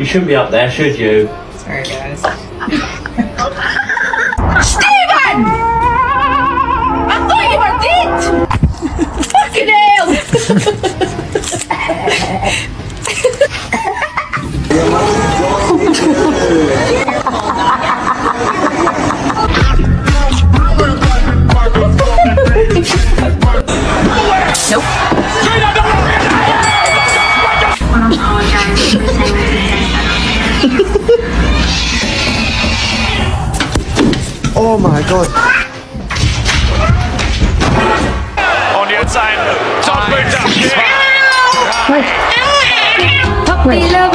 shouldn't be up there, should you? Sorry, guys. Steven! I thought you were dead! Fucking hell! Nope. Oh my god. Und jetzt ein Top-Bild. Puppy love